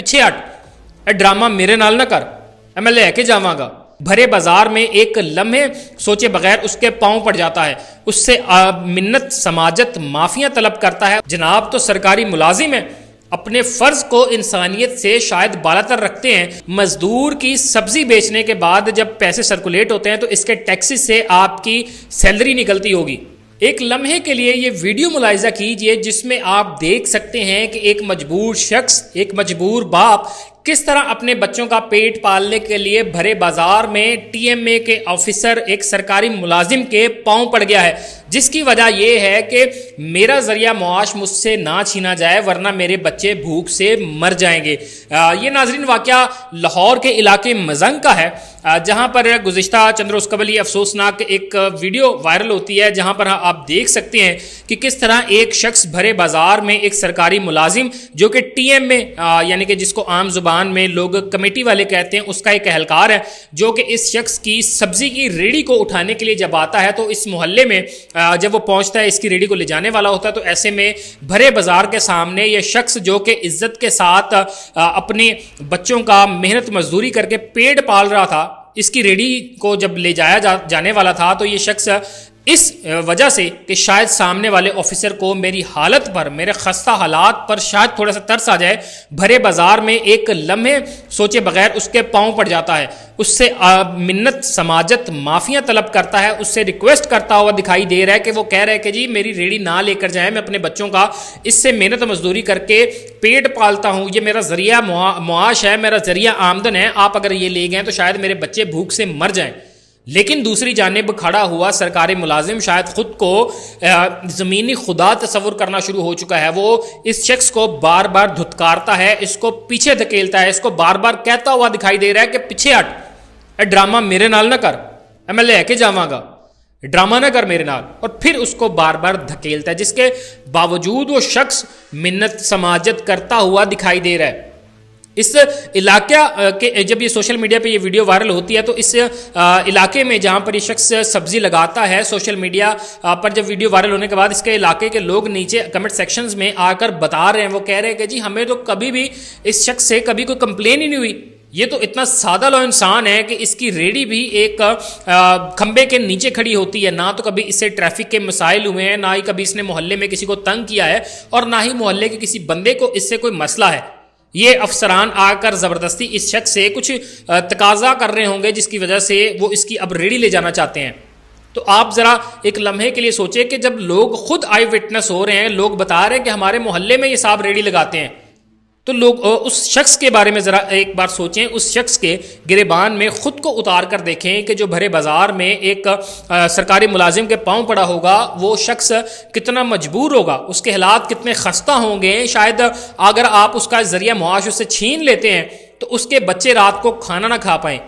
ਪਿੱਛੇ ਹਟ, ਇਹ ਡਰਾਮਾ ਮੇਰੇ ਨਾਲ ਨਾ ਕਰ, ਇਹ मैं लेके जावांगा। भरे बाजार में एक लम्हे सोचे बगैर उसके पांव पड़ जाता है, उससे मिन्नत समाजत माफिया तलब करता है। जनाब तो सरकारी मुलाजिम है, अपने फर्ज को इंसानियत से शायद बालातर रखते हैं। मजदूर की सब्जी बेचने के बाद जब पैसे सर्कुलेट होते हैं तो इसके टैक्सेस से आपकी सैलरी निकलती होगी। एक लम्हे के लिए ये वीडियो मुलाहिजा कीजिए जिसमें आप देख सकते हैं कि एक मजबूर शख्स, एक मजबूर बाप किस तरह अपने बच्चों का पेट पालने के लिए भरे बाजार में टीएमए के ऑफिसर एक सरकारी मुलाजिम के पांव पड़ गया है, जिसकी वजह यह है कि मेरा जरिया मुआश मुझसे ना छीना जाए वरना मेरे बच्चे भूख से मर जाएंगे। ये नाजरीन वाक़या लाहौर के इलाके मजंग का है, जहां पर गुज़िश्ता चंद रोज़ कबल अफसोसनाक एक वीडियो वायरल होती है जहां पर आप देख सकते हैं कि किस तरह एक शख्स भरे बाजार में एक सरकारी मुलाजिम जो कि टीएमए यानी कि जिसको आम जुबान में लोग कमेटी वाले कहते हैं उसका एक एहलकार है, जो कि इस शख्स की सब्जी की रेडी को उठाने के लिए जब आता है तो इस मोहल्ले में जब वो पहुंचता है इसकी रेडी को ले जाने वाला होता है तो ऐसे में भरे बाजार के सामने ये शख्स जो कि इज्जत के साथ अपने बच्चों का मेहनत मजदूरी करके पेट पाल रहा था, इसकी रेडी को जब ले जाया जाने वाला था तो ये शख्स इस वजह से कि शायद सामने वाले ऑफिसर को मेरी हालत पर, मेरे खस्ता हालात पर शायद थोड़ा सा तरस आ जाए, भरे बाजार में एक लम्हे सोचे बगैर उसके पांव पड़ जाता है, उससे मिन्नत समाजत माफिया तलब करता है, उससे रिक्वेस्ट करता हुआ दिखाई दे रहा है कि वो कह रहा है कि जी मेरी रेडी ना लेकर जाए, मैं अपने बच्चों का इससे मेहनत मजदूरी करके पेट पालता हूँ, ये मेरा जरिया मुआश है, मेरा जरिया आमदन है, आप अगर ये ले गए तो शायद मेरे बच्चे भूख से मर जाएं। लेकिन दूसरी जानिब खड़ा हुआ सरकारी मुलाजिम शायद खुद को ज़मीनी खुदा तस्वुर करना शुरू हो चुका है। वो इस शख्स को बार बार धुतकारता है, इसको पीछे धकेलता है, इसको बार बार कहता हुआ दिखाई दे रहा है कि पीछे हट, ए ड्रामा मेरे नाल ना कर, ए मैं लेके जावांगा, ड्रामा ना कर मेरे नाल, और फिर उसको बार बार धकेलता है, जिसके बावजूद वो शख्स मिन्नत समाजत करता हुआ दिखाई दे रहा है। इस इलाके के जब ये सोशल मीडिया पे ये वीडियो वायरल होती है तो इस इलाके में जहाँ पर ये शख्स सब्जी लगाता है, सोशल मीडिया पर जब वीडियो वायरल होने के बाद इसके इलाके के लोग नीचे कमेंट सेक्शंस में आकर बता रहे हैं, वो कह रहे हैं कि जी हमें तो कभी भी इस शख्स से कभी कोई कंप्लेन ही नहीं हुई, ये तो इतना सादा लो इंसान है कि इसकी रेडी भी एक खंबे के नीचे खड़ी होती है, ना तो कभी इससे ट्रैफिक के मसाइल हुए हैं, ना ही कभी इसने मोहल्ले में किसी को तंग किया है, और ना ही मोहल्ले के किसी बंदे को इससे कोई मसला है। ये अफसरान आकर ज़बरदस्ती इस शख्स से कुछ तकाजा कर रहे होंगे जिसकी वजह से वो इसकी अब रेडी ले जाना चाहते हैं। तो आप ज़रा एक लम्हे के लिए सोचें कि जब लोग खुद आई विटनेस हो रहे हैं, लोग बता रहे हैं कि हमारे मोहल्ले में ये साहब रेडी लगाते हैं, तो लोग उस शख्स के बारे में ज़रा एक बार सोचें, उस शख्स के गिरेबान में ख़ुद को उतार कर देखें कि जो भरे बाज़ार में एक सरकारी मुलाजिम के पांव पड़ा होगा, वो शख्स कितना मजबूर होगा, उसके हालात कितने खस्ता होंगे। शायद अगर आप उसका ज़रिया मुआश उससे छीन लेते हैं तो उसके बच्चे रात को खाना ना खा पाएँ।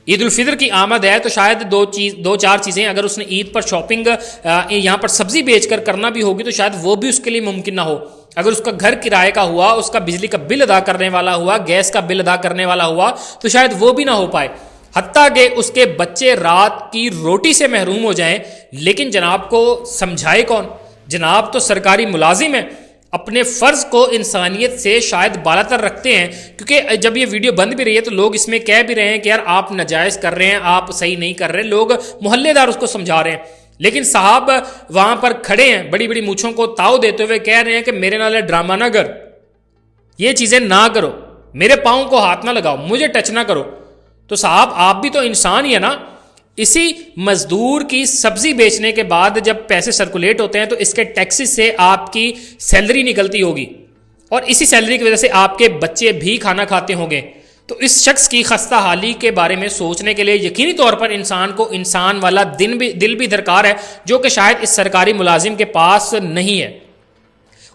ईद उल फितर की आमद है तो शायद दो चार चीज़ें अगर उसने ईद पर शॉपिंग यहाँ पर सब्जी बेचकर करना भी होगी तो शायद वो भी उसके लिए मुमकिन ना हो। अगर उसका घर किराए का हुआ, उसका बिजली का बिल अदा करने वाला हुआ, गैस का बिल अदा करने वाला हुआ, तो शायद वो भी ना हो पाए, हत्ता कि उसके बच्चे रात की रोटी से महरूम हो जाएं। लेकिन जनाब को समझाए कौन? जनाब तो सरकारी मुलाजिम है, अपने फ़र्ज़ को इंसानियत से शायद बालातर रखते हैं, क्योंकि जब ये वीडियो बंद भी रही है तो लोग इसमें कह भी रहे हैं कि यार आप नाजायज़ कर रहे हैं, आप सही नहीं कर रहे, लोग मोहल्लेदार उसको समझा रहे हैं। लेकिन साहब वहाँ पर खड़े हैं बड़ी बड़ी मूँछों को ताव देते हुए कह रहे हैं कि मेरे नाल ड्रामा ना कर, ये चीज़ें ना करो, मेरे पाँव को हाथ ना लगाओ, मुझे टच ना करो। तो साहब आप भी तो इंसान ही है ना। इसी मजदूर की सब्जी बेचने के बाद जब पैसे सर्कुलेट होते हैं तो इसके टैक्सेस से आपकी सैलरी निकलती होगी, और इसी सैलरी की वजह से आपके बच्चे भी खाना खाते होंगे। तो इस शख्स की खस्ता हाली के बारे में सोचने के लिए यकीनी तौर पर इंसान को इंसान वाला दिल भी दरकार है, जो कि शायद इस सरकारी मुलाजिम के पास नहीं है।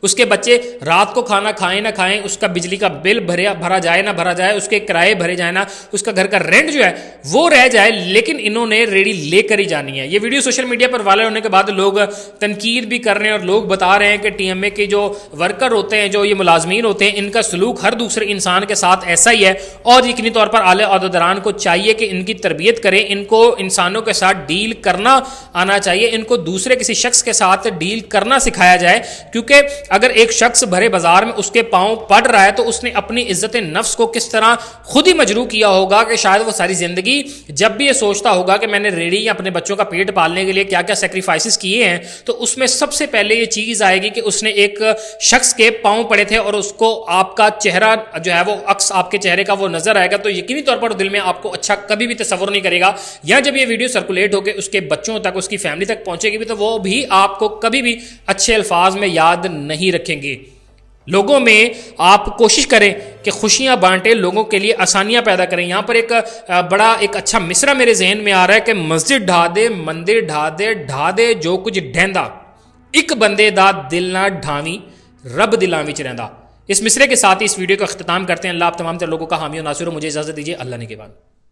उसके बच्चे रात को खाना खाएं ना खाएं, उसका बिजली का बिल भरा जाए ना भरा जाए, उसके किराए भरे जाए ना, उसका घर का रेंट जो है वो रह जाए, लेकिन इन्होंने रेडी लेकर ही जानी है। ये वीडियो सोशल मीडिया पर वायरल होने के बाद लोग तनकीद भी कर रहे हैं और लोग बता रहे हैं कि टीएमए के जो वर्कर होते हैं, जो ये मुलाजमीन होते हैं, इनका सलूक हर दूसरे इंसान के साथ ऐसा ही है, और यकीनी तौर पर आले अहदेदारान को चाहिए कि इनकी तरबियत करें, इनको इंसानों के साथ डील करना आना चाहिए, इनको दूसरे किसी शख्स के साथ डील करना सिखाया जाए, क्योंकि اگر ایک شخص بھرے بازار میں اس کے پاؤں پڑ رہا ہے تو اس نے اپنی عزت نفس کو کس طرح خود ہی مجروح کیا ہوگا کہ شاید وہ ساری زندگی جب بھی یہ سوچتا ہوگا کہ میں نے ریڑھی یا اپنے بچوں کا پیٹ پالنے کے لیے کیا کیا سیکریفائسز کیے ہیں، تو اس میں سب سے پہلے یہ چیز آئے گی کہ اس نے ایک شخص کے پاؤں پڑے تھے اور اس کو آپ کا چہرہ جو ہے وہ عکس آپ کے چہرے کا وہ نظر آئے گا، تو یقینی طور پر دل میں آپ کو اچھا کبھی بھی تصور نہیں کرے گا. یا جب یہ ویڈیو سرکولیٹ ہو کے اس کے بچوں تک، اس کی فیملی تک پہنچے گی بھی، تو وہ بھی آپ کو کبھی بھی اچھے الفاظ میں یاد نہیں رکھیں گے. لوگوں میں آپ کوشش کریں کہ خوشیاں بانٹیں، لوگوں کے لیے آسانیاں پیدا کریں. یہاں پر ایک بڑا ایک اچھا مصرع میرے ذہن میں آ رہا ہے کہ مسجد ڈھا دے، مندر ڈھا دے جو کچھ ڈھیندا، ایک بندے دا دل نہ ڈھاویں، رب دلاں وچ رہندا. اس مصرے کے ساتھ ہی اس ویڈیو کا اختتام کرتے ہیں. اللہ آپ تمام تر لوگوں کا حامی و ناصر ہو. مجھے اجازت دیجیے. اللہ نگہبان.